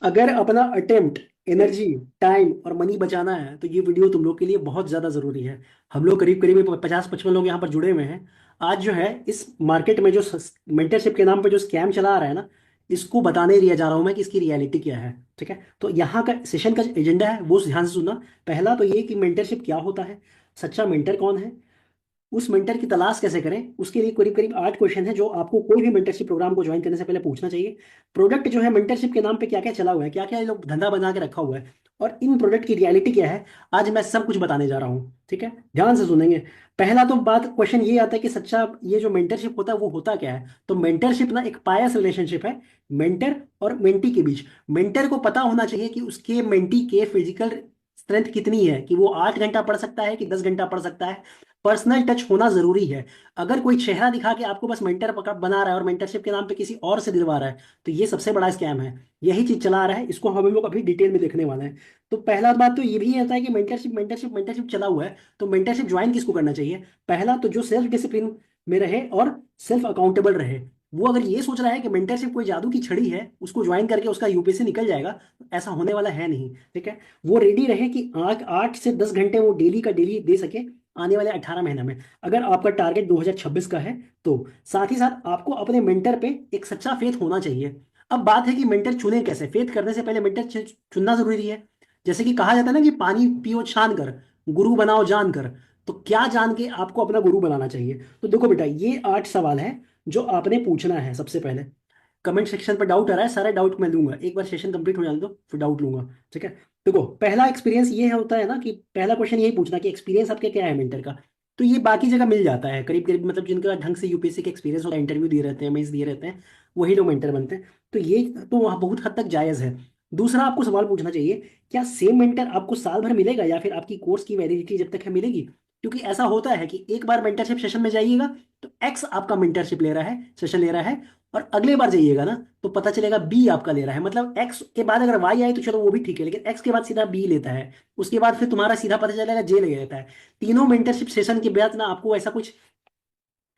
अगर अपना attempt, energy, time और मनी बचाना है तो ये वीडियो तुम लोग के लिए बहुत ज़्यादा ज़रूरी है। हम लोग करीब करीब 50-55 लोग यहाँ पर जुड़े हुए हैं। आज जो है इस मार्केट में जो मेंटरशिप के नाम पे जो स्कैम चला आ रहा है ना, इसको बताने दिया जा रहा हूँ मैं कि इसकी रियलिटी क्या है। ठीक है, तो यहाँ का सेशन का एजेंडा है वो ध्यान से सुनना। पहला तो ये कि मेंटरशिप क्या होता है, सच्चा मेंटर कौन है, उस मेंटर की तलाश कैसे करें, उसके लिए करीब करीब 8 क्वेश्चन है जो आपको कोई भी मेंटरशिप प्रोग्राम को ज्वाइन करने से पहले पूछना चाहिए। प्रोडक्ट जो है मेंटरशिप के नाम पे क्या क्या चला हुआ है, क्या क्या ये लोग धंधा बना के रखा हुआ है, और इन प्रोडक्ट की रियलिटी क्या है, आज मैं सब कुछ बताने जा रहा हूँ। ठीक है, ध्यान से सुनेंगे। पहला तो बात क्वेश्चन ये आता है कि सच्चा ये जो मेंटरशिप होता है वो होता क्या है। तो मेंटरशिप ना एक पायस रिलेशनशिप है मेंटर और मेंटी के बीच। मेंटर को पता होना चाहिए कि उसके मेंटी के फिजिकल स्ट्रेंथ कितनी है, कि वो 8 घंटा पढ़ सकता है कि 10 घंटा पढ़ सकता है। पर्सनल टच होना जरूरी है। अगर कोई चेहरा दिखा के आपको बस मेंटर पकड़ बना रहा है और मेंटरशिप के नाम पे किसी और से दिलवा रहा है, तो ये सबसे बड़ा स्कैम है। यही चीज चला आ रहा है, इसको हम लोग अभी डिटेल में देखने वाले हैं। तो पहला बात तो ये भी आता है कि मेंटरशिप मेंटरशिप मेंटरशिप चला हुआ है, तो मेंटरशिप ज्वाइन किसको करना चाहिए। पहला तो जो सेल्फ डिसिप्लिन में रहे और सेल्फ अकाउंटेबल रहे। वो अगर ये सोच रहा है कि मेंटरशिप कोई जादू की छड़ी है, उसको ज्वाइन करके उसका यूपीएससी निकल जाएगा, तो ऐसा होने वाला है नहीं। ठीक है, वो रेडी रहे कि 8 से 10 घंटे वो डेली का डेली दे सके आने वाले 18 महीने में, अगर आपका टारगेट 2026 का है तो। साथ ही साथ आपको अपने मेंटर पे एक सच्चा फेथ होना चाहिए। अब बात है कि मेंटर चुने कैसे। फेथ करने से पहले मेंटर चुनना जरूरी है। जैसे कि कहा जाता है ना कि पानी पियो छान कर, गुरु बनाओ जान कर। तो क्या जान के आपको अपना गुरु बनाना चाहिए। तो देखो बेटा, ये 8 सवाल है जो आपने पूछना है सबसे पहले। कमेंट सेक्शन पर डाउट आ रहा है, सारा डाउट मैं दूंगा, एक बार सेशन कंप्लीट हो जाने दो फिर डाउट लूंगा। ठीक है, देखो पहला एक्सपीरियंस ये होता है ना कि पहला क्वेश्चन यही पूछना कि एक्सपीरियंस आपके क्या है मेंटर का। तो ये बाकी जगह मिल जाता है करीब करीब, मतलब जिनका ढंग से यूपीएससी के एक्सपीरियंस होता है, इंटरव्यू दिए रहते हैं, मेंस दिए रहते हैं, वही लोग मेंटर बनते हैं। तो ये तो वहाँ बहुत हद तक जायज़ है। दूसरा आपको सवाल पूछना चाहिए, क्या सेम मेंटर आपको साल भर मिलेगा या फिर आपकी कोर्स की वैलिडिटी जब तक है मिलेगी। क्योंकि ऐसा होता है कि एक बार मेंटरशिप सेशन में जाइएगा तो एक्स आपका मेंटरशिप ले रहा है, सेशन ले रहा है, और अगले बार जाइएगा ना तो पता चलेगा बी आपका ले रहा है। मतलब एक्स के बाद अगर वाई आए तो चलो वो भी ठीक है, लेकिन एक्स के बाद सीधा बी लेता है, उसके बाद फिर तुम्हारा सीधा पता चलेगा जे ले लेता है। तीनों मेंटरशिप सेशन के बाद ना आपको ऐसा कुछ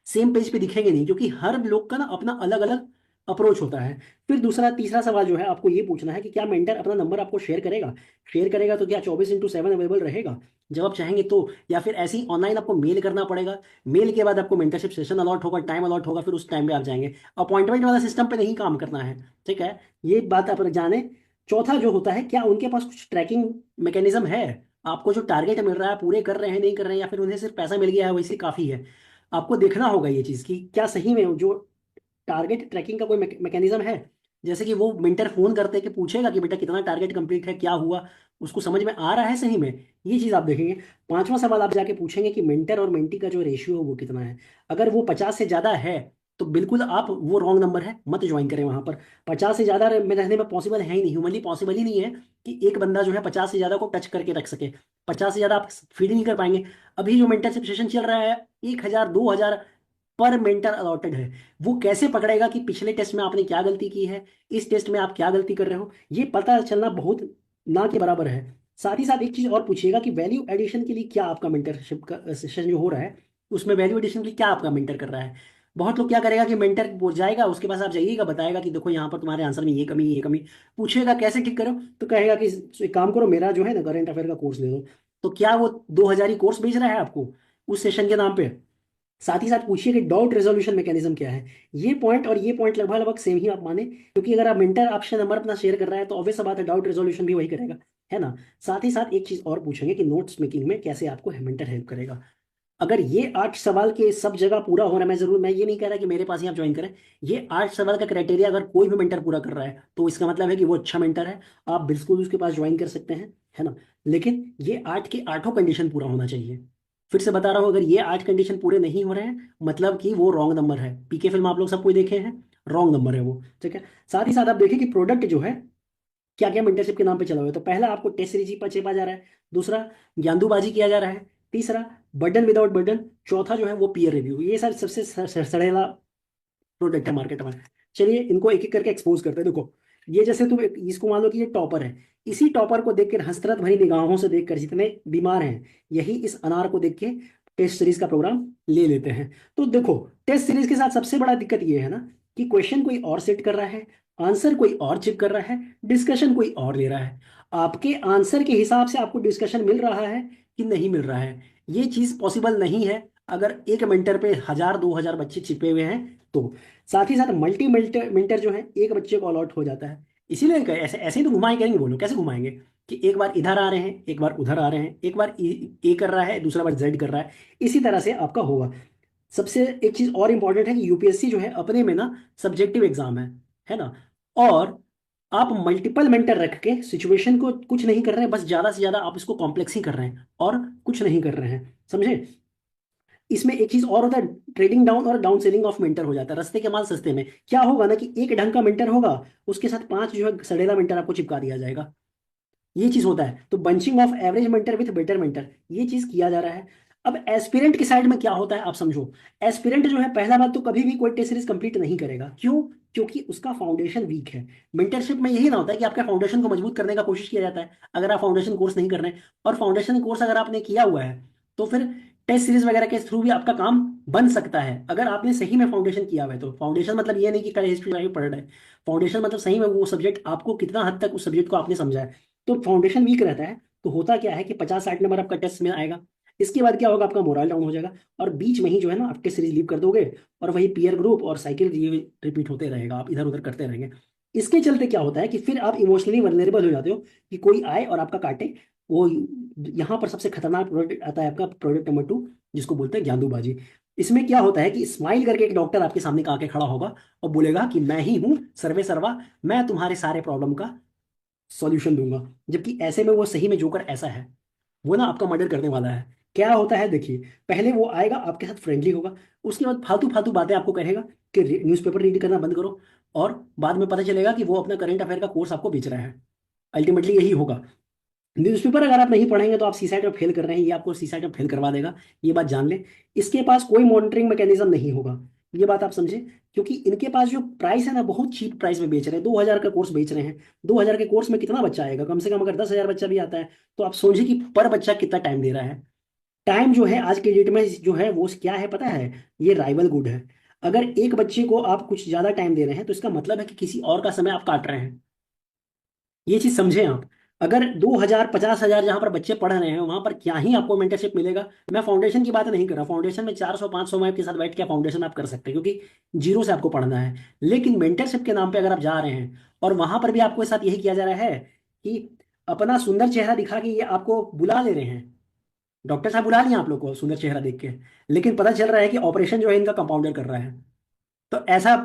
सेम पेज पे दिखेंगे नहीं, क्योंकि हर लोग का ना अपना अलग अलग अप्रोच होता है। फिर दूसरा तीसरा सवाल जो है आपको ये पूछना है कि क्या मेंटर अपना नंबर आपको शेयर करेगा। शेयर करेगा तो क्या 24/7 अवेलेबल रहेगा जब आप चाहेंगे तो, या फिर ऐसे ही ऑनलाइन आपको मेल करना पड़ेगा। मेल के बाद आपको मेंटरशिप सेशन अलॉट होगा, टाइम अलॉट होगा, फिर उस टाइम पे आप जाएंगे। अपॉइंटमेंट वाला सिस्टम पे नहीं काम करना है। ठीक है, ये बात आप जाने। चौथा जो होता है, क्या उनके पास कुछ ट्रैकिंग मैकेनिज्म है। आपको जो टारगेट मिल रहा है पूरे कर रहे हैं नहीं कर रहे हैं, या फिर उन्हें सिर्फ पैसा मिल गया है वैसे काफी है। आपको देखना होगा ये चीज़ कि क्या सही में जो टारगेट ट्रैकिंग का कोई मैकेनिज्म है। जैसे कि वो मेंटर फोन करते कि पूछेगा कि बेटा कितना टारगेट कंप्लीट है, क्या हुआ, उसको समझ में आ रहा है सही में। ये चीज़ आप देखेंगे। पांचवा सवाल आप जाके पूछेंगे कि मेंटर और मेंटी का जो रेशियो है वो कितना है। अगर वो 50 से ज़्यादा है तो बिल्कुल आप, वो रॉन्ग नंबर है, मत ज्वाइन करें वहां पर। 50 से ज़्यादा में रहने में पॉसिबल है ही नहीं, ह्यूमनली पॉसिबल ही नहीं है कि एक बंदा जो है 50 से ज़्यादा को टच करके रख सके। 50 से ज़्यादा आप फीड नहीं कर पाएंगे। अभी जो मेंटरशिप सेशन चल रहा है 1,000 2,000 पर मेंटर अलॉटेड है। वो कैसे पकड़ेगा कि पिछले टेस्ट में आपने क्या गलती की है, इस टेस्ट में आप क्या गलती कर रहे हो, ये पता चलना बहुत ना के बराबर है। साथ ही साथ एक चीज और पूछिएगा कि वैल्यू एडिशन के लिए क्या आपका मेंटरशिप का सेशन जो हो रहा है उसमें वैल्यू एडिशन के लिए क्या आपका मेंटर कर रहा है। बहुत लोग क्या करेगा कि मेंटर वो जाएगा, उसके पास आप जाइएगा, बताएगा कि देखो यहाँ पर तुम्हारे आंसर में ये कमी। पूछेगा कैसे ठीक करो, तो कहेगा कि एक काम करो, मेरा जो है ना करंट अफेयर का कोर्स ले लो। तो क्या वो 2,000 ही कोर्स बेच रहा है आपको उस सेशन के नाम पे। साथ ही साथ पूछिए कि डाउट रेजोल्यूशन मैकेनिज्म क्या है। ये पॉइंट और ये पॉइंट लगभग लगभग सेम ही आप माने, क्योंकि अगर आप मेंटर आपसे नंबर अपना शेयर कर रहा है तो ऑब्वियस सा बात है डाउट रेजोल्यूशन भी वही करेगा, है ना। साथ ही साथ एक चीज और पूछेंगे कि नोट्स मेकिंग में कैसे आपको मेंटर हेल्प करेगा। अगर ये 8 सवाल के सब जगह पूरा हो रहा है, मैं ये नहीं कह रहा कि मेरे पास ही आप ज्वाइन करें। ये 8 सवाल का क्राइटेरिया अगर कोई भी मेंटर पूरा कर रहा है तो इसका मतलब है कि वो अच्छा मेंटर है। आप बिल्कुल उसके पास ज्वाइन कर सकते हैं, है ना। लेकिन ये 8 के आठों कंडीशन पूरा होना चाहिए। फिर से बता रहा हूँ, अगर ये 8 कंडीशन पूरे नहीं हो रहे हैं मतलब कि वो रॉन्ग नंबर है। पीके फिल्म आप लोग सब कोई देखे हैं, रॉन्ग नंबर है वो। ठीक है, साथ ही साथ आप देखिए कि प्रोडक्ट जो है क्या क्या मेंटरशिप के नाम पे चला हुआ है। तो पहला आपको टेस्ट सीरीज पर चेपा जा रहा है। दूसरा ज्ञानदुबाजी किया जा रहा है। तीसरा बर्डन विदाउट बर्डन। चौथा जो है वो पीयर रिव्यू। ये सब सबसे सड़ेला प्रोडक्ट है मार्केट में। चलिए इनको एक एक करके एक्सपोज करते हैं। देखो, ये जैसे तुम इसको मान लो कि ये टॉपर है। इसी टॉपर को देखकर हसरत भरी निगाहों से देखकर जितने बीमार हैं, यही इस अनार को देख के टेस्ट सीरीज का प्रोग्राम ले लेते हैं। तो देखो, टेस्ट सीरीज के साथ सबसे बड़ा दिक्कत ये है ना कि क्वेश्चन कोई और सेट कर रहा है, आंसर कोई और चेक कर रहा है, डिस्कशन कोई और ले रहा है। आपके आंसर के हिसाब से आपको डिस्कशन मिल रहा है कि नहीं मिल रहा है, ये चीज पॉसिबल नहीं है अगर एक मेंटर पे 1000 2000 बच्चे छिपे हुए हैं तो। साथ ही साथ मल्टी मेंटर मेंटर जो है एक बच्चे को अलॉट हो जाता है। इसीलिए ऐसे ऐसे ही तो घुमाए करेंगे, बोलो कैसे घुमाएंगे कि एक बार इधर आ रहे हैं एक बार उधर आ रहे हैं, एक बार ए कर रहा है दूसरा बार जेड कर रहा है, इसी तरह से आपका होगा। सबसे एक चीज और इंपॉर्टेंट है कि यूपीएससी जो है अपने में ना सब्जेक्टिव एग्जाम है ना। और आप मल्टीपल मेंटर रख के सिचुएशन को कुछ नहीं कर रहे हैं, बस ज्यादा से ज्यादा आप इसको कॉम्प्लेक्स ही कर रहे हैं और कुछ नहीं कर रहे हैं, समझे। इसमें एक चीज और होता है, ट्रेडिंग डाउन और डाउन सेलिंग ऑफ मेंटर हो जाता है। रस्ते के माल सस्ते में क्या होगा ना कि एक ढंग का मेंटर होगा, उसके साथ पांच जो है सड़ेला मेंटर आपको चिपका दिया जाएगा। ये चीज होता है। तो bunching of average mentor with better mentor, ये चीज किया जा रहा है। अब एस्पिरेंट की साइड में क्या होता है आप समझो। एस्पिरेंट जो है पहला बात तो कभी भी कोई टेस्ट सीरीज कंप्लीट नहीं करेगा, क्यों? क्योंकि उसका फाउंडेशन वीक है। मेंटरशिप में यही ना होता है कि आपके फाउंडेशन को मजबूत करने का कोशिश किया जाता है। अगर आप फाउंडेशन कोर्स नहीं कर रहे हैं और फाउंडेशन कोर्स अगर आपने किया हुआ है तो फिर टेस्ट सीरीज वगैरह के थ्रू भी आपका काम बन सकता है, अगर आपने सही में फाउंडेशन किया हुआ है तो। फाउंडेशन मतलब ये नहीं कि कल हिस्ट्री पढ़ रहे हैं, फाउंडेशन मतलब सही में वो सब्जेक्ट आपको कितना हद तक उस सब्जेक्ट को आपने समझा है। तो फाउंडेशन वीक रहता है तो होता क्या है कि 50 60 नंबर आपका टेस्ट में आएगा। इसके बाद क्या होगा, आपका मोरल डाउन हो जाएगा और बीच में ही जो है ना आप टेस्ट सीरीज लीव कर दोगे और वही पीयर ग्रुप और साइकिल ये रिपीट होते रहेगा, आप इधर उधर करते रहेंगे। इसके चलते क्या होता है कि फिर आप इमोशनली वल्नरेबल हो जाते हो कि कोई आए और आपका काटे। वो यहाँ पर सबसे खतरनाक प्रोडक्ट आता है आपका प्रोडक्ट नंबर 2, जिसको बोलते हैं ज्ञानदूबाजी। इसमें क्या होता है कि स्माइल करके एक डॉक्टर आपके सामने आके खड़ा होगा और बोलेगा कि मैं ही हूँ सर्वे सर्वा, मैं तुम्हारे सारे प्रॉब्लम का सॉल्यूशन दूंगा। जबकि ऐसे में वो सही में जोकर ऐसा है, वो ना आपका मर्डर करने वाला है। क्या होता है देखिए, पहले वो आएगा आपके साथ फ्रेंडली होगा, उसके बाद फालतू फालतू बातें आपको कहेगा कि न्यूज़पेपर रीड करना बंद करो, और बाद में पता चलेगा कि वो अपना करंट अफेयर का कोर्स आपको बेच रहा है। अल्टीमेटली यही होगा। न्यूज़पेपर अगर आप नहीं पढ़ेंगे तो आप सीसाइट में फेल कर रहे हैं, ये आपको सीसाइट में फेल करवा देगा, ये बात जान ले। इसके पास कोई मॉनिटरिंग मैकेनिज्म नहीं होगा, ये बात आप समझे। क्योंकि इनके पास जो प्राइस है ना बहुत चीप प्राइस में बेच रहे हैं, 2000 का कोर्स बेच रहे हैं। 2000 के कोर्स में कितना बच्चा आएगा, कम से कम अगर 10,000 बच्चा भी आता है तो आप सोचिए कि पर बच्चा कितना टाइम दे रहा है। टाइम जो है आज के डेट में जो है वो क्या है पता है, ये राइवल गुड है। अगर एक बच्चे को आप कुछ ज्यादा टाइम दे रहे हैं तो इसका मतलब है कि किसी और का समय आप काट रहे हैं। ये चीज समझें आप। अगर 2000 50,000 जहां पर बच्चे पढ़ रहे हैं वहां पर क्या ही आपको मेंटरशिप मिलेगा। मैं फाउंडेशन की बात नहीं कर रहा, फाउंडेशन में 400 500 में आपके साथ बैठ के फाउंडेशन आप कर सकते हैं क्योंकि जीरो से आपको पढ़ना है। लेकिन मेंटरशिप के नाम पे अगर आप जा रहे हैं और वहां पर भी आपके साथ यही किया जा रहा है कि अपना सुंदर चेहरा दिखा के ये आपको बुला ले रहे हैं, डॉक्टर साहब बुला लिए आप लोग को सुंदर चेहरा देख के, लेकिन पता चल रहा है कि ऑपरेशन जो है इनका कंपाउंडर कर रहा है। तो ऐसा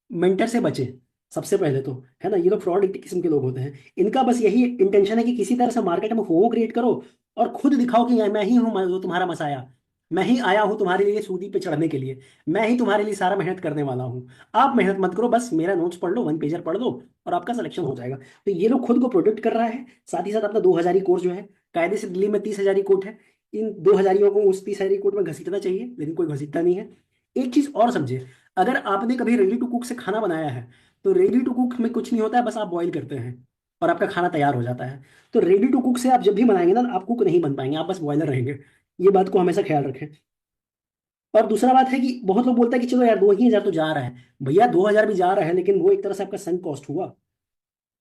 मेंटर से बचे सबसे पहले तो, है ना। ये लोग फ्रॉड किस्म के लोग होते हैं, इनका बस यही इंटेंशन है कि किसी तरह से मार्केट में फोमो क्रिएट करो और खुद दिखाओ कि मैं ही हूँ जो तुम्हारा मसाया, मैं ही आया हूँ तुम्हारे लिए सूदी पे चढ़ने के लिए, मैं ही तुम्हारे लिए सारा मेहनत करने वाला हूँ। आप मेहनत मत करो, बस मेरा नोट्स पढ़ लो, वन पेजर पढ़ लो और आपका सिलेक्शन हो जाएगा। तो ये लोग खुद को प्रोटेक्ट कर रहा है। साथ ही साथ अपना 2000 कोर्स जो है, कायदे से दिल्ली में 30,000 कोर्ट है, इन 2000 को उस 30,000 कोर्ट में घसीटना चाहिए, लेकिन कोई घसीटता नहीं है। एक चीज और समझे, अगर आपने कभी रेडी टू कुक से खाना बनाया है तो रेडी टू कुक में कुछ नहीं होता है, बस आप बॉईल करते हैं और आपका खाना तैयार हो जाता है। तो रेडी टू कुक से आप जब भी बनाएंगे ना आप कुक नहीं बन पाएंगे, आप बस बॉयलर रहेंगे। ये बात को हमेशा ख्याल रखें। और दूसरा बात है कि बहुत लोग बोलते हैं कि चलो यार 2,000 तो जा रहा है, भैया 2000 भी जा रहा है लेकिन वो एक तरह से आपका संक कॉस्ट हुआ,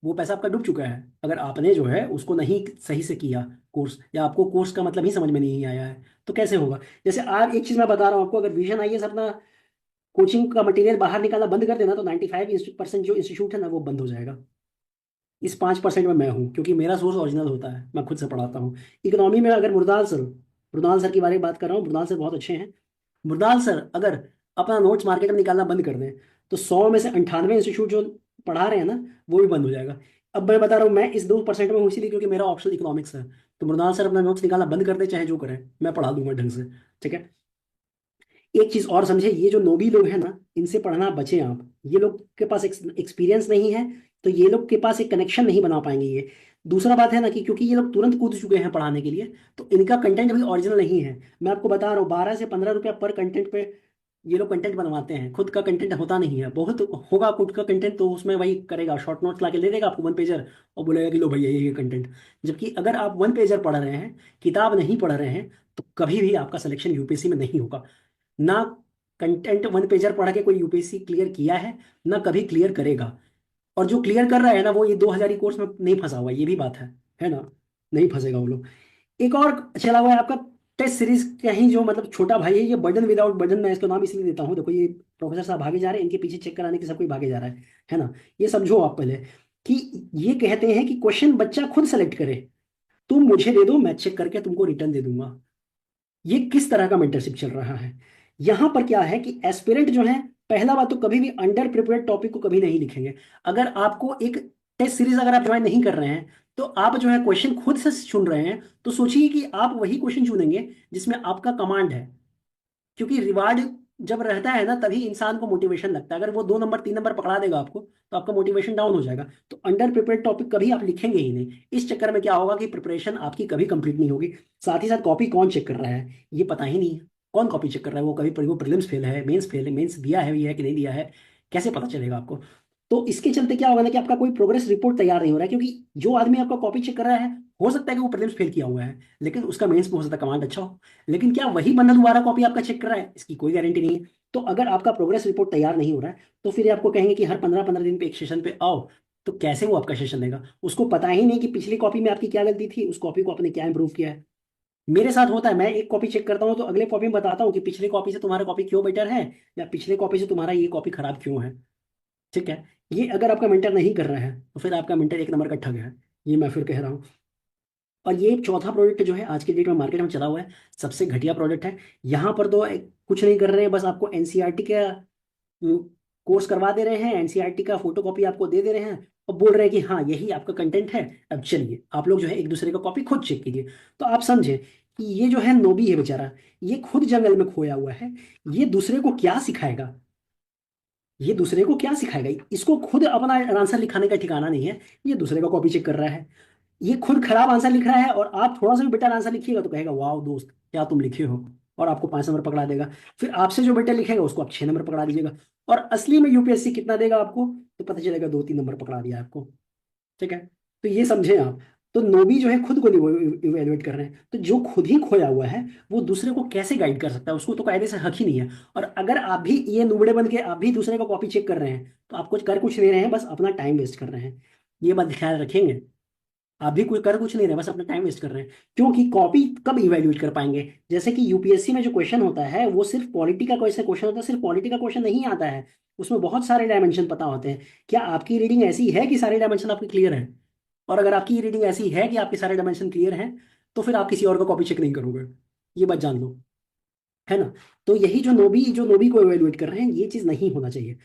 वो पैसा आपका डूब चुका है अगर आपने जो है उसको नहीं सही से किया कोर्स, या आपको कोर्स का मतलब ही समझ में नहीं आया है तो कैसे होगा। जैसे आप एक चीज मैं बता रहा हूँ आपको, अगर विजन आईएएस अपना कोचिंग का मटेरियल बाहर निकालना बंद कर देना तो 95% जो इंस्टीट्यूट है ना वो बंद हो जाएगा। इस 5% में मैं हूँ क्योंकि मेरा सोर्स ओरिजिनल होता है, मैं खुद से पढ़ाता हूँ। इकोनॉमी में अगर मुरदाल सर की बारे में बात कर रहा हूँ, मुरदाल सर बहुत अच्छे हैं। मुरदाल सर अगर अपना नोट्स मार्केट में निकालना बंद कर दें तो 100 में से 98 इंस्टीट्यूट जो पढ़ा रहे हैं ना वो भी बंद हो जाएगा। अब मैं बता रहा हूँ मैं इस 2% में हूँ इसीलिए क्योंकि मेरा ऑप्शनल इकोनॉमिक्स है। तो मुरदाल सर अपना नोट्स निकालना बंद कर दे चाहे जो करें, मैं पढ़ा दूंगा ढंग से, ठीक है। एक चीज और समझे, ये जो नोबी लोग हैं ना इनसे पढ़ना बचे आप। ये लोग के पास एक्सपीरियंस नहीं है तो ये लोग के पास एक कनेक्शन नहीं बना पाएंगे ये। दूसरा बात है ना कि क्योंकि ये लोग तुरंत कूद चुके हैं पढ़ाने के लिए तो इनका कंटेंट भी ओरिजिनल नहीं है। मैं आपको बता रहा हूँ 12 से 15 रुपया पर कंटेंट पे ये लोग कंटेंट बनवाते हैं, खुद का कंटेंट होता नहीं है। बहुत होगा खुद का कंटेंट तो उसमें वही करेगा, शॉर्ट नोट्स ला के दे देगा आपको वन पेजर और बोलेगा कि लो भैया ये कंटेंट। जबकि अगर आप वन पेजर पढ़ रहे हैं, किताब नहीं पढ़ रहे हैं, तो कभी भी आपका सिलेक्शन यूपीएससी में नहीं होगा। ना कंटेंट वन पेजर पढ़ के कोई यूपीएससी क्लियर किया है, ना कभी क्लियर करेगा। और जो क्लियर कर रहा है ना, वो ये 2000 कोर्स में नहीं फंसा हुआ, ये भी बात है ना, नहीं फंसेगा वो लोग। एक और चला हुआ है आपका टेस्ट सीरीज का ही, जो मतलब छोटा भाई है, ये बर्डन विदाउट बर्डन, मैं इसका नाम इसलिए देता हूँ, देखो ये प्रोफेसर साहब भागे जा रहे हैं, इनके पीछे चेक कराने के सब कोई भागे जा रहा है ना। ये समझो आप पहले कि ये कहते हैं कि क्वेश्चन बच्चा खुद सेलेक्ट करे, तुम मुझे दे दो, मैं चेक करके तुमको रिटर्न दे दूंगा। ये किस तरह का मेंटरशिप चल रहा है? यहां पर क्या है कि एस्पिरेंट जो है, पहला बात तो कभी भी अंडर प्रिपेयर्ड टॉपिक को कभी नहीं लिखेंगे। अगर आपको एक टेस्ट सीरीज अगर आप ज्वाइन नहीं कर रहे हैं, तो आप जो है क्वेश्चन खुद से चुन रहे हैं, तो सोचिए कि आप वही क्वेश्चन चुनेंगे जिसमें आपका कमांड है। क्योंकि रिवार्ड जब रहता है ना, तभी इंसान को मोटिवेशन लगता है। अगर वो 2 नंबर 3 नंबर पकड़ा देगा आपको, तो आपका मोटिवेशन डाउन हो जाएगा। तो अंडर प्रिपेयर्ड टॉपिक कभी आप लिखेंगे ही नहीं। इस चक्कर में क्या होगा कि प्रिपरेशन आपकी कभी कंप्लीट नहीं होगी। साथ ही साथ कॉपी कौन चेक कर रहा है ये पता ही नहीं है। कौन कॉपी चेक कर रहा है? वो कभी वो प्रीलिम्स फेल है, मेंस फेल है, मेंस दिया है भी है कि नहीं दिया है, कैसे पता चलेगा आपको? तो इसके चलते क्या होगा ना कि आपका कोई प्रोग्रेस रिपोर्ट तैयार नहीं हो रहा है, क्योंकि जो आदमी आपका कॉपी चेक कर रहा है, हो सकता है कि वो प्रीलिम्स फेल किया हुआ है, लेकिन उसका मेंस में हो सकता है कमांड अच्छा हो। लेकिन क्या वही बंदा दोबारा कॉपी आपका चेक कर रहा है? इसकी कोई गारंटी नहीं है। तो अगर आपका प्रोग्रेस रिपोर्ट तैयार नहीं हो रहा है, तो फिर ये आपको कहेंगे कि हर 15-15 दिन पे एक सेशन पे आओ, तो कैसे वो आपका सेशन देगा? उसको पता ही नहीं कि पिछली कॉपी में आपकी क्या गलती थी, उस कॉपी को आपने क्या इंप्रूव किया है। मेरे साथ होता है, मैं एक कॉपी चेक करता हूँ तो अगले कॉपी में बताता हूँ कि पिछले कॉपी से तुम्हारा कॉपी क्यों बेटर है, या पिछले कॉपी से तुम्हारा ये कॉपी खराब क्यों है। ठीक है? ये अगर आपका मेंटर नहीं कर रहा है, तो फिर आपका मेंटर एक नंबर का ठग है। ये मैं फिर कह रहा हूँ। और ये चौथा प्रोडक्ट जो है आज के डेट में मार्केट में चला हुआ है, सबसे घटिया प्रोडक्ट है। यहाँ पर तो कुछ नहीं कर रहे हैं, बस आपको एनसीईआरटी का कोर्स करवा दे रहे हैं, एनसीईआरटी का फोटो कॉपी आपको दे दे रहे हैं, और बोल रहे हैं कि हाँ यही आपका कंटेंट है, अब चलिए आप लोग जो है एक दूसरे का कॉपी खुद चेक कीजिए। तो आप समझे कि ये जो है नोबी है बेचारा, ये खुद जंगल में खोया हुआ है। ये दूसरे को क्या सिखाएगा? ये दूसरे को क्या सिखाएगा? इसको खुद अपना आंसर लिखाने का ठिकाना नहीं है, ये दूसरे का कॉपी चेक कर रहा है। ये खुद खराब आंसर लिख रहा है, और आप थोड़ा सा भी बेटर आंसर लिखिएगा तो कहेगा वाह दोस्त क्या तुम लिखे हो, और आपको 5 नंबर पकड़ा देगा। फिर आपसे जो बेटर लिखेगा उसको आप 6 नंबर पकड़ा दीजिएगा। और असली में यूपीएससी कितना देगा आपको, तो पता चलेगा 2-3 नंबर पकड़ा दिया आपको। ठीक है? तो ये समझें आप। तो नोबी जो है खुद को नहीं इवेलुएट कर रहे हैं, तो जो खुद ही खोया हुआ है वो दूसरे को कैसे गाइड कर सकता है? उसको तो कायदे से हक ही नहीं है। और अगर आप भी ये नुबड़े बन के आप भी दूसरे का कॉपी चेक कर रहे हैं, तो आप कुछ नहीं रहे हैं, बस अपना टाइम वेस्ट कर रहे हैं। ये बात ख्याल रखेंगे। आप भी कोई कर कुछ नहीं रहे, बस अपना टाइम वेस्ट कर रहे हैं। क्योंकि कॉपी कब इवेल्युएट कर पाएंगे? जैसे कि यूपीएससी में जो क्वेश्चन होता है वो सिर्फ पॉलिटी का क्वेश्चन होता है, सिर्फ पॉलिटी का क्वेश्चन नहीं आता है। उसमें बहुत सारे डायमेंशन पता होते हैं। क्या आपकी रीडिंग ऐसी है कि सारे डायमेंशन आपके क्लियर है? और अगर आपकी रीडिंग ऐसी है कि आपके सारे डायमेंशन क्लियर हैं, तो फिर आप किसी और का कॉपी चेक नहीं करोगे। ये बात जान लो, है ना? तो यही जो नोबी को इवेल्युएट कर रहे हैं, ये चीज़ नहीं होना चाहिए।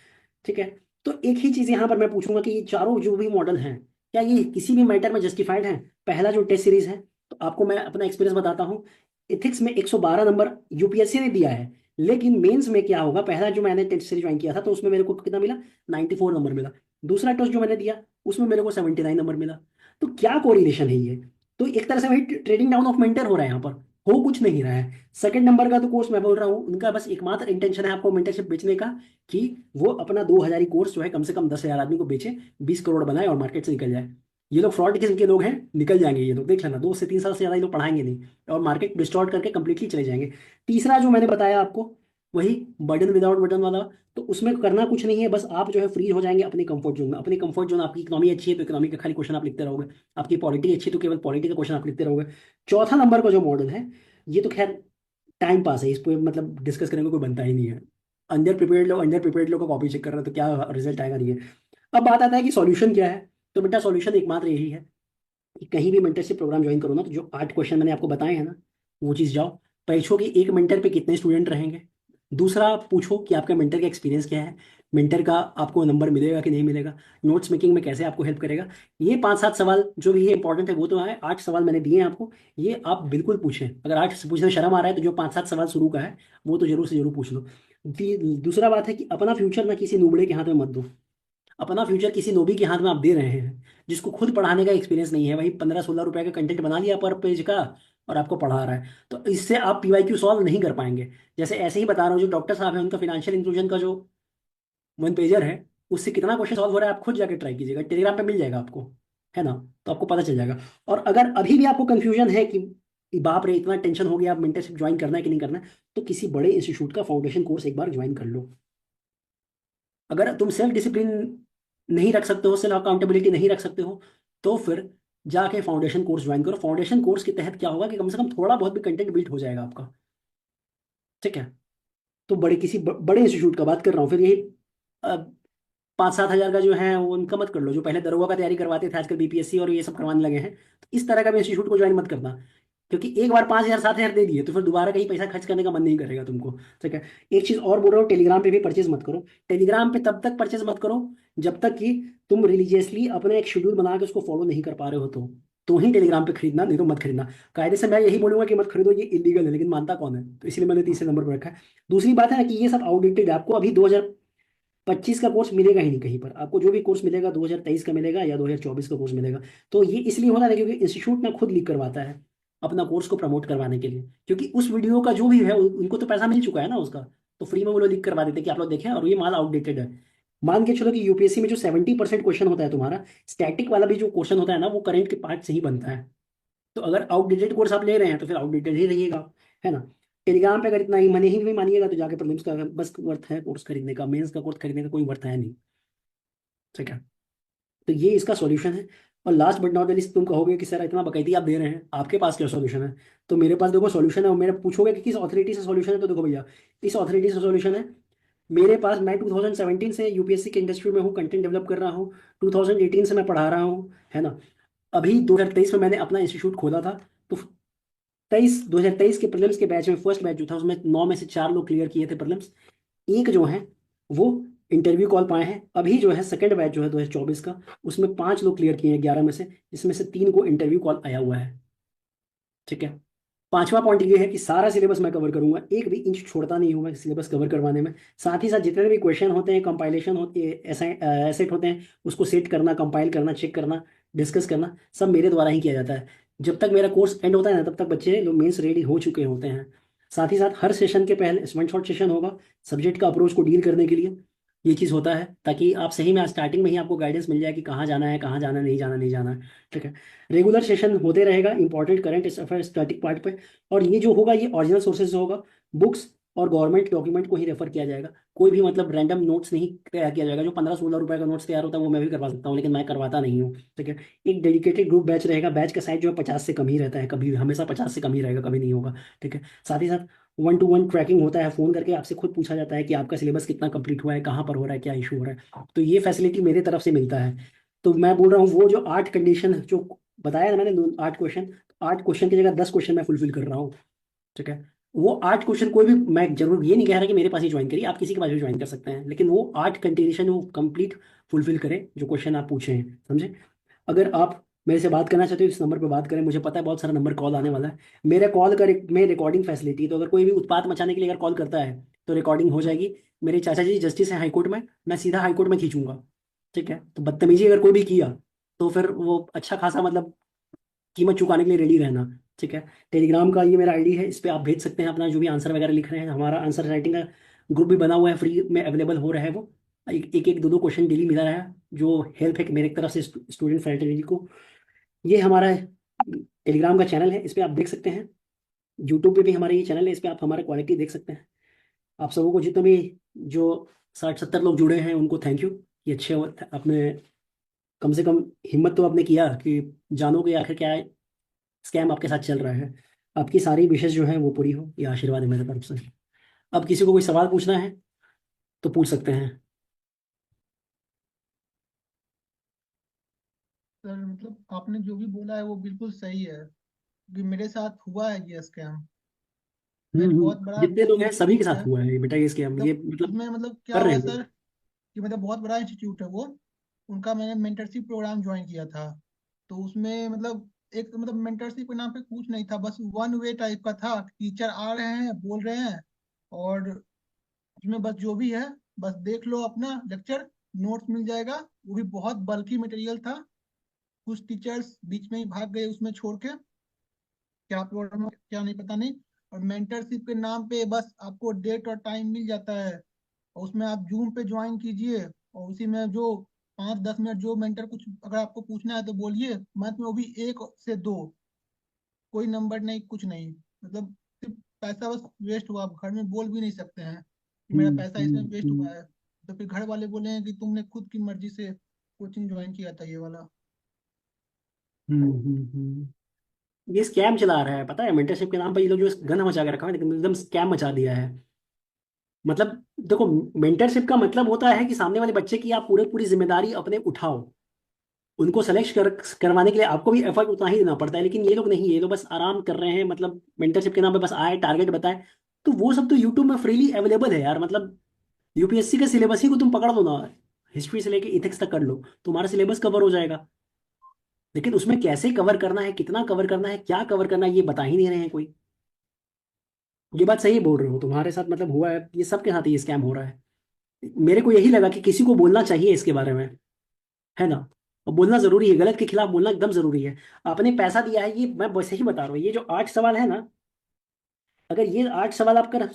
ठीक है? तो एक ही चीज़ यहाँ पर मैं पूछूंगा कि ये चारों जो भी मॉडल हैं, क्या ये किसी भी मैटर में जस्टिफाइड हैं? पहला जो टेस्ट सीरीज है, तो आपको मैं अपना एक्सपीरियंस बताता हूँ। इथिक्स में 112 नंबर यूपीएससी ने दिया है, लेकिन मेंस में क्या होगा, पहला जो मैंने टेस्ट सीरीज ज्वाइन किया था तो उसमें मेरे को कितना मिला, 94 नंबर मिला। दूसरा टेस्ट जो मैंने दिया उसमें मेरे को 79 नंबर मिला। तो क्या कोरिलेशन है ये? तो एक तरह से वही ट्रेडिंग डाउन ऑफ मेंटर हो रहा है यहाँ पर, हो कुछ नहीं रहा है। सेकंड नंबर का तो कोर्स मैं बोल रहा हूँ, उनका बस एकमात्र इंटेंशन है आपको मेंटरशिप बेचने का, कि वो अपना 2000 कोर्स जो है कम से कम 10,000 आदमी को बेचे, 20 करोड़ बनाए और मार्केट से निकल जाए। ये लोग फ्रॉड किस्म के लोग हैं, निकल जाएंगे ये लोग, देख लेना, 2 से 3 साल से ज्यादा ये लोग पढ़ाएंगे नहीं, और मार्केट डिस्टॉर्ट करके कंप्लीटली चले जाएंगे। तीसरा जो मैंने बताया आपको, वही बर्डन विदाउट बटन वाला, तो उसमें करना कुछ नहीं है, बस आप जो है फ्री हो जाएंगे अपने कंफर्ट जोन में। अपनी कंफर्ट जोन, आपकी इकोनॉमी अच्छी है तो इकोनॉमी का खाली क्वेश्चन आप लिखते रहोगे, आपकी पॉलिटी अच्छी है तो केवल पॉलिटी का क्वेश्चन आप लिखते रहोगे। चौथा नंबर का जो मॉडल है, ये तो खैर टाइम पास है, इस पर मतलब डिस्कस करने को कोई बनता ही नहीं है। अंडर प्रिपेयर्ड लोग का कॉपी चेक कर रहे हैं तो क्या रिजल्ट आएगा, नहीं है। अब बात आता है कि सॉल्यूशन क्या है। तो बेटा सॉल्यूशन एकमात्र यही है कि कहीं भी मेंटरशिप प्रोग्राम ज्वाइन करो ना, तो जो 8 क्वेश्चन मैंने आपको बताए हैं ना, वो चीज़ जाओ पूछो कि एक मेंटर पे कितने स्टूडेंट रहेंगे। दूसरा पूछो कि आपका मेंटर का एक्सपीरियंस क्या है, मेंटर का आपको नंबर मिलेगा कि नहीं मिलेगा, नोट्स मेकिंग में कैसे आपको हेल्प करेगा। ये 5-7 सवाल जो भी है इंपॉर्टेंट है, वो तो है। 8 सवाल मैंने दिए हैं आपको, ये आप बिल्कुल पूछें। अगर 8 से पूछने में शर्म आ रहा है, तो जो 5-7 सवाल शुरू का है वो तो जरूर से जरूर पूछ लो। दूसरा बात है कि अपना फ्यूचर ना किसी नुबड़े के हाथ में मत दो। अपना फ्यूचर किसी नोबी के हाथ में आप दे रहे हैं, जिसको खुद पढ़ाने का एक्सपीरियंस नहीं है, वही 15-16 रुपए का कंटेंट बना लिया पर पेज का, और आपको पढ़ा रहा है। तो इससे आप पीवाईक्यू सॉल्व नहीं कर पाएंगे। जैसे ऐसे ही बता रहा हूँ, जो डॉक्टर साहब हैं उनका फिनेंशियल इंक्लूजन का जो 1 पेजर है, उससे कितना क्वेश्चन सॉल्व हो रहा है आप खुद जाके ट्राई कीजिएगा, टेलीग्राम पे मिल जाएगा आपको, है ना? तो आपको पता चल जाएगा। और अगर अभी भी आपको कंफ्यूजन है कि बाप रे इतना टेंशन हो गया, आप मेंटरशिप ज्वाइन करना है कि नहीं करना है, तो किसी बड़े इंस्टीट्यूट का फाउंडेशन कोर्स एक बार ज्वाइन कर लो। अगर तुम सेल्फ डिसिप्लिन नहीं रख सकते हो, सेल्फ अकाउंटेबिलिटी नहीं रख सकते हो, तो फिर जाके फाउंडेशन कोर्स ज्वाइन करो। फाउंडेशन कोर्स के तहत क्या होगा कि कम से कम थोड़ा बहुत भी कंटेंट बिल्ड हो जाएगा आपका। ठीक है। तो बड़े किसी बड़े इंस्टीट्यूट का बात कर रहा हूँ, फिर यही 5-7 हजार का जो है वो उनका मत कर लो, जो पहले दरोगा का तैयारी करवाते थे आजकल बीपीएससी और ये सब करवाने लगे हैं। तो इस तरह का भी इंस्टीट्यूट को ज्वाइन मत करना, क्योंकि एक बार 5,000 7,000 दे दिए तो फिर दोबारा कहीं पैसा खर्च करने का मन नहीं करेगा तुमको। ठीक है। एक चीज और बोल रहा हूँ, टेलीग्राम पे भी परचेज मत करो। टेलीग्राम पे तब तक परचेज मत करो जब तक कि तुम रिलीजियसली अपना एक शेड्यूल बना के उसको फॉलो नहीं कर पा रहे हो, तो ही टेलीग्राम पे खरीदना, नहीं तो मत खरीदना। कायदे से मैं यही बोलूंगा कि मत खरीदो, ये इलीगल है, लेकिन मानता कौन है, तो इसलिए मैंने तीसरे नंबर पर रखा है। दूसरी बात है ना कि ये सब आउटडेटेड है, आपको अभी 2025 का कोर्स मिलेगा ही नहीं कहीं पर। आपको जो भी कोर्स मिलेगा 2023 का मिलेगा या 2024 का कोर्स मिलेगा। तो ये इसलिए होता है क्योंकि इंस्टीट्यूट ना खुद लीक करवाता है अपना कोर्स को प्रमोट करवाने के लिए, क्योंकि उस वीडियो का जो भी है उनको तो पैसा मिल चुका है ना उसका। तो फ्री में वो लोग लीक करवा देते हैं कि आप लोग देखें, और ये माल आउटडेटेड है। मान के चलो कि यूपीएससी में जो 70% क्वेश्चन होता है तुम्हारा, स्टैटिक वाला भी जो क्वेश्चन होता है ना, वो करंट के पार्ट से ही बनता है। तो अगर आउटडेटेड कोर्स आप ले रहे हैं तो फिर आउटडेटेड ही रहिएगा, है ना। टेलीग्राम पे अगर इतना ही मनी ही नहीं मानिएगा तो जाके प्रीलिम्स का बस वर्थ है कोर्स खरीदने का, मेंस का कोर्स खरीदने का कोई वर्थ है नहीं। ठीक है। तो ये इसका सॉल्यूशन है। और लास्ट बट नॉट लीस्ट, तुम कहोगे कि सर इतना बकैती आप दे रहे हैं, आपके पास क्या सॉल्यूशन है। तो मेरे पास देखो सॉल्यूशन है, और मेरे पूछोगे कि किस अथॉरिटी से सॉल्यूशन है, तो देखो भैया, इस अथॉरिटी से सॉल्यूशन है मेरे पास। मैं 2017 से यूपीएससी के इंडस्ट्री में हूँ, कंटेंट डेवलप कर रहा हूँ। 2018 से मैं पढ़ा रहा हूँ, है ना। अभी 2023 में मैंने अपना इंस्टीट्यूट खोला था। तो 2023 के प्रीलिम्स के बैच में फर्स्ट बैच जो था उसमें 9 में से 4 लोग क्लियर किए थे प्रीलिम्स। एक जो है वो इंटरव्यू कॉल पाए हैं। अभी जो है सेकंड बैच जो है 2024 का, उसमें 5 लोग क्लियर किए हैं 11 में से, जिसमें से 3 को इंटरव्यू कॉल आया हुआ है। ठीक है। पांचवा पॉइंट ये है कि सारा सिलेबस मैं कवर करूंगा, एक भी इंच छोड़ता नहीं हूं मैं सिलेबस कवर करवाने में। साथ ही साथ जितने भी क्वेश्चन होते हैं, कंपाइलेशन होती है, एसेट होते हैं, उसको सेट करना, कंपाइल करना, चेक करना, डिस्कस करना, सब मेरे द्वारा ही किया जाता है। जब तक मेरा कोर्स एंड होता है ना, तब तक बच्चे लोग मेंस रेडी हो चुके होते हैं। साथ ही साथ हर सेशन के पहले वन शॉट सेशन होगा सब्जेक्ट का अप्रोच को डील करने के लिए। ये चीज़ होता है ताकि आप सही में स्टार्टिंग में ही आपको गाइडेंस मिल जाए कि कहाँ जाना है, कहाँ जाना, नहीं जाना, नहीं जाना है। ठीक है। रेगुलर सेशन होते रहेगा important current affair static part पे। और ये जो होगा ये ओरिजिनल सोर्सेज से होगा, बुक्स और गवर्नमेंट डॉक्यूमेंट को ही रेफर किया जाएगा। कोई भी मतलब रैंडम नोट्स नहीं तैयार किया जाएगा। जो 15-16 रुपए का नोट्स तैयार होता है वो मैं भी करवा सकता हूँ, लेकिन मैं करवाता नहीं हूँ। ठीक है। एक डेडिकेटेड ग्रुप बैच रहेगा, बैच का साइज जो है 50 से कम ही रहता है, कभी हमेशा 50 से कम ही रहेगा, कभी नहीं होगा। ठीक है। साथ ही साथ 1-to-1 ट्रैकिंग होता है, फोन करके आपसे खुद पूछा जाता है कि आपका सिलेबस कितना कंप्लीट हुआ है, कहाँ पर हो रहा है, क्या इशू हो रहा है। तो ये फैसिलिटी मेरे तरफ से मिलता है। तो मैं बोल रहा हूँ वो जो 8 कंडीशन जो बताया ना मैंने, 8 क्वेश्चन, 8 क्वेश्चन की जगह 10 क्वेश्चन मैं फुलफिल कर रहा हूँ। ठीक है। वो 8 क्वेश्चन कोई भी, मैं जरूर ये नहीं कह रहा कि मेरे पास ही ज्वाइन करिए, आप किसी के पास भी ज्वाइन कर सकते हैं, लेकिन वो 8 कंडीशन वो कंप्लीट फुलफिल करें जो क्वेश्चन आप पूछे हैं, समझे। अगर आप मेरे से बात करना चाहते हो इस नंबर पर बात करें, मुझे पता है बहुत सारा नंबर कॉल आने वाला है। मेरे कॉल कर में रिकॉर्डिंग फैसिलिटी, तो अगर कोई भी उत्पात मचाने के लिए अगर कॉल करता है तो रिकॉर्डिंग हो जाएगी। मेरे चाचा जी जस्टिस है हाईकोर्ट में, मैं सीधा हाईकोर्ट में खींचूंगा। ठीक है। तो बदतमीजी अगर कोई भी किया तो फिर वो अच्छा खासा मतलब कीमत चुकाने के लिए रेडी रहना। ठीक है। टेलीग्राम का ये मेरा आईडी है, इस पे आप भेज सकते हैं अपना जो भी आंसर वगैरह लिख रहे हैं। हमारा आंसर राइटिंग का ग्रुप भी बना हुआ है, फ्री में अवेलेबल हो रहा है वो। एक एक दो दो क्वेश्चन डेली मिला रहा है, जो हेल्प है मेरे तरफ से स्टूडेंट फैकल्टी को। ये हमारा टेलीग्राम का चैनल है, इस पे आप देख सकते हैं। यूट्यूब पे भी हमारा ये चैनल है, इस पे आप हमारा क्वालिटी देख सकते हैं। आप सबों को जितने भी जो 60-70 लोग जुड़े हैं उनको थैंक यू। ये अच्छे आपने कम से कम हिम्मत तो आपने किया कि जानोगे आखिर क्या स्कैम आपके साथ चल रहा है। आपकी सारी विशेष जो है वो पूरी हो, ये आशीर्वाद है मेरे तरफ से। अब किसी को कोई सवाल पूछना है तो पूछ सकते हैं। सर मतलब आपने जो भी बोला है वो बिल्कुल सही है, क्योंकि मेरे साथ हुआ है ये स्कैम। एक बहुत बड़ा जितने लोग हैं सभी के इंस्टीट्यूट साथ है, हुआ है ये बेटा, ये स्कैम ये मतलब मतलब उसमें मतलब क्या कर रहे हुआ हैं सर लोग। कि मतलब बहुत बड़ा इंस्टीट्यूट है वो। उनका मैंने मेंटरशिप प्रोग्राम ज्वाइन किया था। तो उसमें मतलब एक मतलब मेंटरशिप के नाम पे कुछ नहीं था, बस वन वे टाइप का था। टीचर आ रहे हैं, बोल रहे हैं, और उसमें बस जो भी है बस देख लो अपना लेक्चर, नोट्स मिल जाएगा। वो भी बहुत बल्कि मटेरियल था। कुछ टीचर्स बीच में ही भाग गए उसमें छोड़ के, क्या प्रॉब्लम है क्या नहीं पता नहीं। और मेंटरशिप के नाम पे बस आपको डेट और टाइम मिल जाता है, और उसमें आप जूम पे ज्वाइन कीजिए, और उसी में जो 5-10 मिनट जो मेंटर कुछ अगर आपको पूछना है तो बोलिए, मंथ में वो भी 1 से 2। कोई नंबर नहीं, कुछ नहीं, मतलब सिर्फ पैसा बस वेस्ट हुआ। आप घर में बोल भी नहीं सकते हैं कि मेरा हम्म पैसा इसमें हम्म वेस्ट हुआ हम्म है। तो फिर घर वाले बोले हैं कि तुमने खुद की मर्जी से कोचिंग ज्वाइन किया था ये वाला। ये स्कैम चला रहा है, पता है? मेंटरशिप के नाम पर ये लोग जो गंद मचा के रखा है, लेकिन एकदम स्कैम मचा दिया है। मतलब देखो, मेंटरशिप का मतलब होता है कि सामने वाले बच्चे की आप पूरे पूरी जिम्मेदारी अपने उठाओ। उनको सेलेक्ट करवाने के लिए आपको भी एफर्ट उतना ही देना पड़ता है, लेकिन ये लोग नहीं, ये लोग बस आराम कर रहे हैं। मतलब मेंटरशिप के नाम पे बस आए, टारगेट बताए। तो वो सब तो यूट्यूब में फ्रीली अवेलेबल है यार। मतलब यूपीएससी के सिलेबस ही को तुम पकड़ लो ना, हिस्ट्री से लेके इथिक्स तक कर लो, तुम्हारा सिलेबस कवर हो जाएगा। लेकिन उसमें कैसे कवर करना है, कितना कवर करना है, क्या कवर करना है, ये बता ही नहीं रहे हैं कोई। ये बात सही बोल रहे हो, तुम्हारे साथ मतलब हुआ है, ये सबके साथ ये स्कैम हो रहा है। मेरे को यही लगा कि किसी को बोलना चाहिए इसके बारे में, है ना? और बोलना जरूरी है, गलत के खिलाफ बोलना एकदम जरूरी है। आपने पैसा दिया है, ये मैं वैसे ही बता रहा हूँ, ये जो 8 सवाल है ना, अगर ये 8 सवाल आप कर,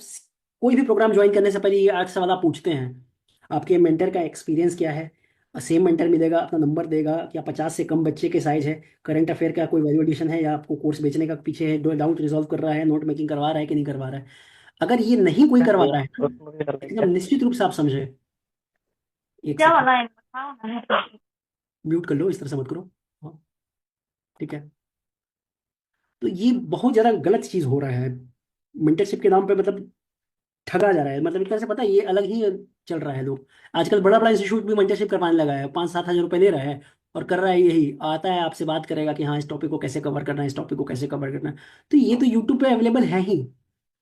कोई भी प्रोग्राम ज्वाइन करने से पहले ये 8 सवाल आप पूछते हैं, आपके मेंटर का एक्सपीरियंस क्या है, सेम मेंटर मिलेगा, अपना नंबर देगा, क्या 50 से कम बच्चे के साइज है, करंट अफेयर का कोई वैल्यू एडिशन है, या आपको कोर्स बेचने का पीछे है, डाउट रिजॉल्व कर रहा है, नोट मेकिंग करवा रहा है कि नहीं करवा रहा है। अगर ये नहीं कोई करवा रहा है ना, एकदम निश्चित रूप से आप समझे। एक क्या सेकंड, वाला है? हाँ, हाँ। म्यूट कर लो, इस तरह से मत करो। हाँ, ठीक है। तो ये बहुत ज्यादा गलत चीज हो रहा है मेंटरशिप के नाम पे। मतलब ठगा जा रहा है, मतलब एक तरह से पता है, ये अलग ही चल रहा है। लोग आजकल बड़ा बड़ा इंस्टीट्यूट भी मेंटरशिप करवाने लगा है, 5-7 हज़ार रुपये ले रहा है, और कर रहा है यही, आता है आपसे बात करेगा कि हाँ इस टॉपिक को कैसे कवर करना है, इस टॉपिक को कैसे कवर करना है। तो ये तो यूट्यूब पे अवेलेबल है ही।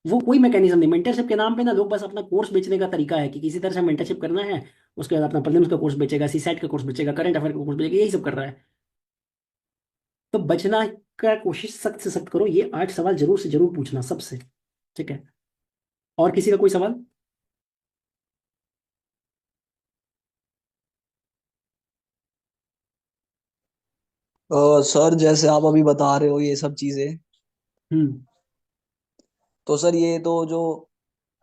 वो कोई मैकेनिज्म नहीं, मेंटरशिप के नाम पे ना लोग बस अपना कोर्स बेचने का तरीका है कि किसी तरह से मेंटरशिप करना है। उसके बाद अपना प्रीलिम्स का कोर्स बेचेगा, सीसैट का कोर्स बेचेगा, करंट अफेयर का कोर्स बेचेगा, यही सब कर रहा है। तो बचना का कोशिश सख्त से सख्त करो, ये 8 सवाल जरूर से जरूर पूछना सबसे। ठीक है? और किसी का कोई सवाल? सर जैसे आप अभी बता रहे हो ये सब चीजें, हम्म। तो सर ये तो जो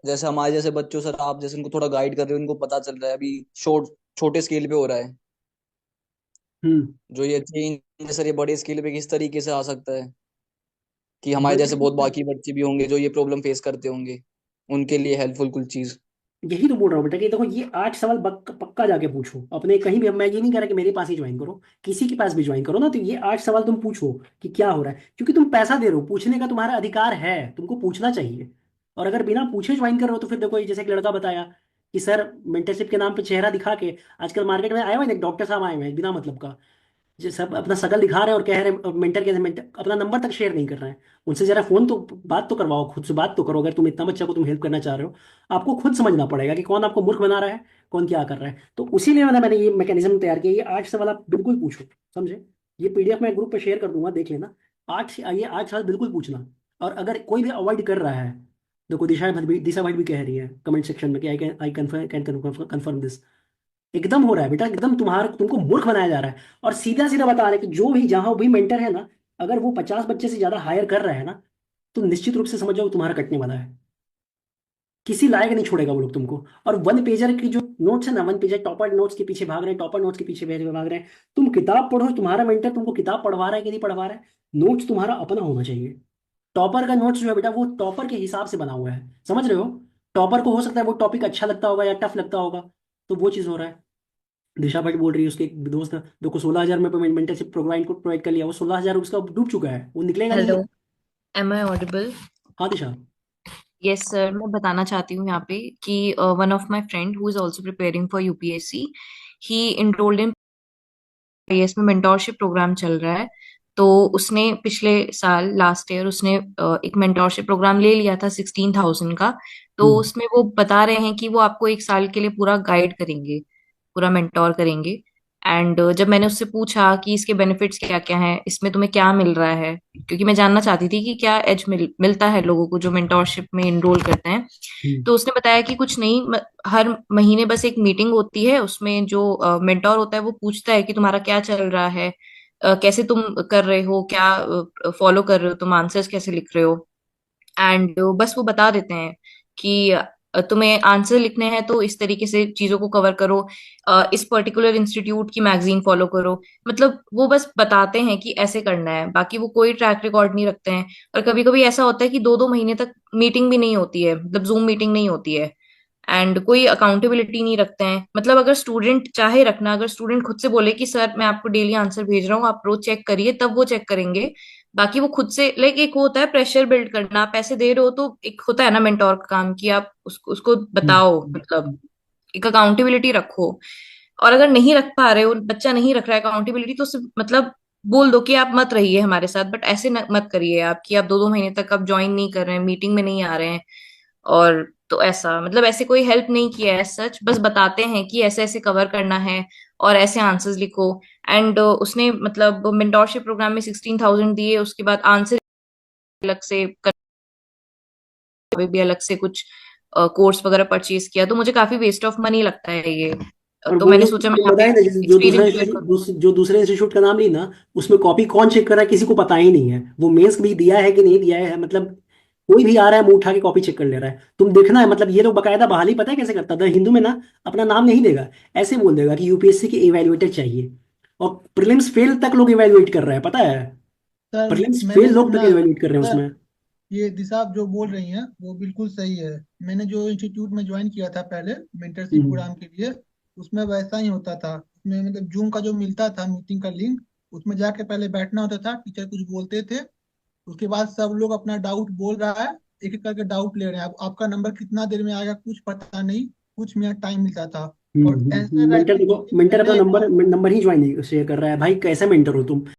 जैसे हमारे जैसे बच्चों, सर आप जैसे उनको थोड़ा गाइड कर रहे हो, उनको पता चल रहा है अभी छोटे स्केल पे हो रहा है हम्म। जो ये चेंज है, सर ये बड़े स्केल पे किस तरीके से आ सकता है कि हमारे बड़े जैसे बहुत बाकी बच्चे भी होंगे जो ये प्रॉब्लम फेस करते होंगे, उनके लिए हेल्पफुल कुछ चीज। यही तो बोल रहा हूँ बेटा कि देखो, ये 8 सवाल पक्का जाके पूछो अपने कहीं भी। अब मैं ये नहीं कह रहा कि मेरे पास ही ज्वाइन करो, किसी के पास भी ज्वाइन करो ना, तो ये 8 सवाल तुम पूछो कि क्या हो रहा है, क्योंकि तुम पैसा दे रहे हो, पूछने का तुम्हारा अधिकार है, तुमको पूछना चाहिए। और अगर बिना पूछे ज्वाइन कर रहे हो तो फिर देखो, ये जैसे एक लड़का बताया कि सर मेंटरशिप के नाम पे चेहरा दिखा के, आजकल मार्केट में आए हुए हैं एक डॉक्टर साहब आए हुए हैं बिना मतलब का, जो सब अपना शकल दिखा रहे हैं और कह रहे हैं मेंटर के, मेंटर अपना नंबर तक शेयर नहीं कर रहे हैं। उनसे जरा फोन तो बात तो करवाओ, खुद से बात तो करो। अगर तुम इतना बच्चा को तुम हेल्प करना चाह रहे हो, आपको खुद समझना पड़ेगा कि कौन आपको मूर्ख बना रहा है, कौन क्या कर रहा है। तो उसी लिए मैंने ये मैकेनिज्म तैयार किया। ये 8 सवाल आप बिल्कुल पूछो, समझे? ये पीडीएफ मैं ग्रुप पे शेयर कर दूंगा, देख लेना। ये 8 सवाल बिल्कुल पूछना। और अगर कोई भी अवॉइड कर रहा है, देखो दिशा भाई भी कह रही है कमेंट सेक्शन में कि आई कैन कन्फर्म दिस, एकदम हो रहा है बेटा, एकदम तुमको मूर्ख बनाया जा रहा है। और सीधा सीधा बता रहे हैं कि जो भी जहां भी मेंटर है ना, अगर वो 50 बच्चे से ज्यादा हायर कर रहा है ना, तो निश्चित रूप से समझ जाओ तुम्हारा कटने वाला है। किसी लायक नहीं छोड़ेगा वो लोग तुमको। और वन पेजर की जो नोट्स है ना, वन पेजर टॉपर नोट्स के पीछे भाग रहे हैं, टॉपर नोट्स के पीछे भाग रहे हैं। तुम किताब पढ़ो, तुम्हारा मेंटर तुमको किताब पढ़वा रहा है कि नहीं पढ़वा रहा है, नोट्स तुम्हारा अपना होना चाहिए। टॉपर का नोट्स जो है बेटा, वो टॉपर के हिसाब से बना हुआ है, समझ रहे हो? टॉपर को हो सकता है वो टॉपिक अच्छा लगता होगा या टफ लगता होगा, तो वो चीज़ हो रहा है। दिशा भट्ट बोल रही है, उसके एक दोस्त ने देखो 16 हज़ार में मेंटरशिप प्रोवाइड कर लिया, वो 16 हज़ार उसका डूब चुका है, वो निकलेगा नहीं हेलो, है। Am I audible? हाँ दिशा। यस सर, मैं बताना चाहती हूँ यहाँ पे कि one of my friend who is also preparing for UPSC, he enrolled in IAS में मेंटोरशिप प्रोग्राम चल रहा है। तो उसने पिछले साल लास्ट ईयर उसने एक मेंटोरशिप प्रोग्राम ले लिया था 16,000 का। तो हम्म। उसमें वो बता रहे हैं कि वो आपको एक साल के लिए पूरा गाइड करेंगे, पूरा मेंटोर करेंगे। एंड जब मैंने उससे पूछा कि इसके बेनिफिट्स क्या क्या हैं, इसमें तुम्हें क्या मिल रहा है, क्योंकि मैं जानना चाहती थी कि क्या एज मिलता है लोगों को जो मेंटोरशिप में इनरोल करते हैं। हम्म। तो उसने बताया कि कुछ नहीं, हर महीने बस एक मीटिंग होती है, उसमें जो मेंटोर होता है वो पूछता है कि तुम्हारा क्या चल रहा है, कैसे तुम कर रहे हो, क्या फॉलो कर रहे हो, तुम आंसर्स कैसे लिख रहे हो। एंड बस वो बता देते हैं कि तुम्हें आंसर लिखने हैं तो इस तरीके से चीजों को कवर करो, इस पर्टिकुलर इंस्टीट्यूट की मैगजीन फॉलो करो। मतलब वो बस बताते हैं कि ऐसे करना है, बाकी वो कोई ट्रैक रिकॉर्ड नहीं रखते हैं। और कभी कभी ऐसा होता है कि 2-2 महीने तक मीटिंग भी नहीं होती है, मतलब जूम मीटिंग नहीं होती है। एंड कोई अकाउंटेबिलिटी नहीं रखते हैं। मतलब अगर स्टूडेंट चाहे रखना, अगर स्टूडेंट खुद से बोले कि सर मैं आपको डेली आंसर भेज रहा हूँ, आप रोज चेक करिए, तब वो चेक करेंगे। बाकी वो खुद से, लाइक एक होता है प्रेशर बिल्ड करना, आप पैसे दे रहे हो तो एक होता है ना मेंटोर का काम कि आप उसको बताओ, मतलब एक अकाउंटेबिलिटी रखो। और अगर नहीं रख पा रहे हो, बच्चा नहीं रख रहा है अकाउंटेबिलिटी, तो सिर्फ मतलब बोल दो कि आप मत रहिए हमारे साथ, बट ऐसे मत करिए आप कि आप 2-2 महीने तक आप ज्वाइन नहीं कर रहे हैं, मीटिंग में नहीं आ रहे हैं। और तो ऐसा, मतलब ऐसे कोई हेल्प नहीं किया है सच, बस बताते हैं कि ऐसे ऐसे कवर करना है और ऐसे आंसर्स लिखो। एंड उसने मतलब मेंटोरशिप प्रोग्राम में 16,000 दिए, उसके बाद आंसर अलग से भी अलग से कुछ कोर्स वगैरह परचेज किया, तो मुझे काफी वेस्ट ऑफ मनी लगता है ये। और तो वो मैंने जो सोचा मैं तुम यहाँ पे बताए ना, जैसे एक्सपीरियंस शेयर करूँ। जो दूसरे इंस्टीट्यूट का नाम ली ना, उसमें कॉपी कौन चेक कर रहा है किसी को पता ही नहीं है। वो मेंस भी दिया है कि नहीं दिया है, मतलब कोई भी आ रहा है मुंह उठा के कॉपी चेक कर ले रहा है। तुम देखना है, मतलब ये लोग बकायदा बहाली पता है कैसे करता था हिंदू में ना, अपना नाम नहीं देगा, ऐसे बोल देगा कि यूपीएससी के इवेल्युएटर चाहिए। और प्रीलिम्स फेल तक लोग इवेल्युएट कर रहे हैं, पता है। सर प्रीलिम्स मैंने फेल लोग तक सुना है। इवेल्युएट कर रहे हैं सर उसमें। ये दिशा आप जो बोल रही हैं वो बिल्कुल सही है। मैंने जो इंस्टीट्यूट में ज्वाइन किया था पहले मेंटरशिप हम्म। प्रोग्राम के लिए, उसमें वैसा ही होता था। उसमें मतलब जूम का जो मिलता था मीटिंग का लिंक, उसमें जाके पहले बैठना होता था, टीचर कुछ बोलते थे, उसके बाद सब लोग अपना डाउट बोल रहा है, एक एक करके डाउट ले रहे हैं। अब आपका नंबर कितना देर में आएगा कुछ पता नहीं, कुछ मिनट टाइम मिलता था। और आंसर मेंटर राइटिंग के देखो, लिए मेंटर अपना मैंने नंबर नंबर ही ज्वाइन शेयर कर रहा है। भाई कैसा मेंटर हो तुम।